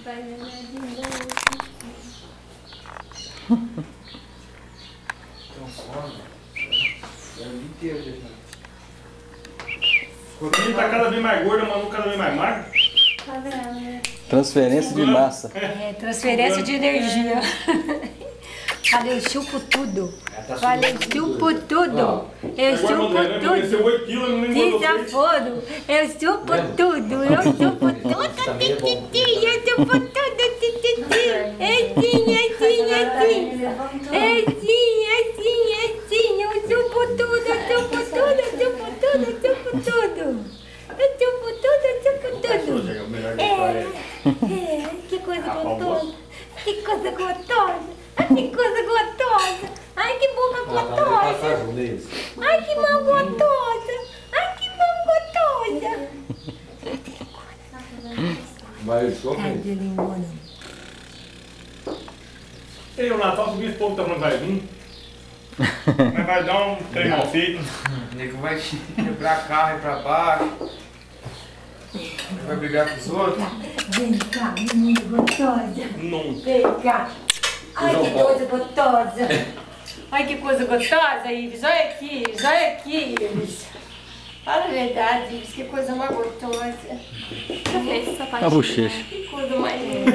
Tem sono. É o dia inteiro, gente. O time tá cada vez mais gordo, o Manu cada vez mais magro. Tá vendo, né? Transferência de massa. É, transferência de energia. Falei, chupo tudo. Falei, chupo tudo. Eu chupo Emagreceu tudo. 8 quilos, não engordou 6. Desaforo. Eu chupo tudo. Eu chupo tudo. Tititi. Eu chupo tudo. Tititi. Assim. Eu chupo tudo. Eu chupo tudo. Eu chupo tudo. Eu chupo tudo. Eu chupo tudo. Eu chupo tudo. Que coisa gostosa. Que coisa gostosa. Ai, que coisa gostosa. Ai, que boca gostosa. Ai, que mão gostosa. Ai, que mão gostosa. Mas só Ai, de limão. Ei, o Natal, se o povo tá falando que vai vir. Mas vai dar um trem mal feito. o nego vai quebrar carro e pra baixo. Vai brigar com os outros. Vem cá, menina gostosa. Não. Vem cá. Ai, que coisa gostosa. Ai, que coisa gostosa, Ives. Olha aqui, Ives. Fala a verdade, Ives. Que coisa mais gostosa. Já fez essa parte? A bochecha. Que coisa mais linda.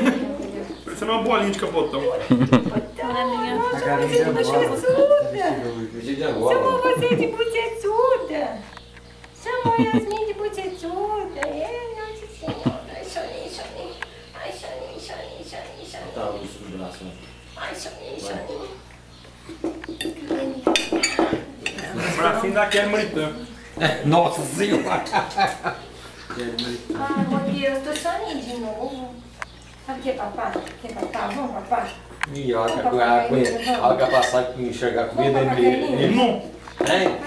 Parecendo uma bolinha de capotão. Nossa, você de bochechuda. Chamou você de bochechuda. Chamou Yasmin de bochechuda. É, nossa senhora. Ai, Soninho. Ai, Soninho. Tá, o suco do braço. Ai, Soninho. Bracinho daquele maritã. Nossa senhora! Ai, meu Deus, tô soninho de novo. Sabe o que, papai? Vamos, papai? Ih, olha que a passar que enxergar comida Vamos, nele. Não. Hein?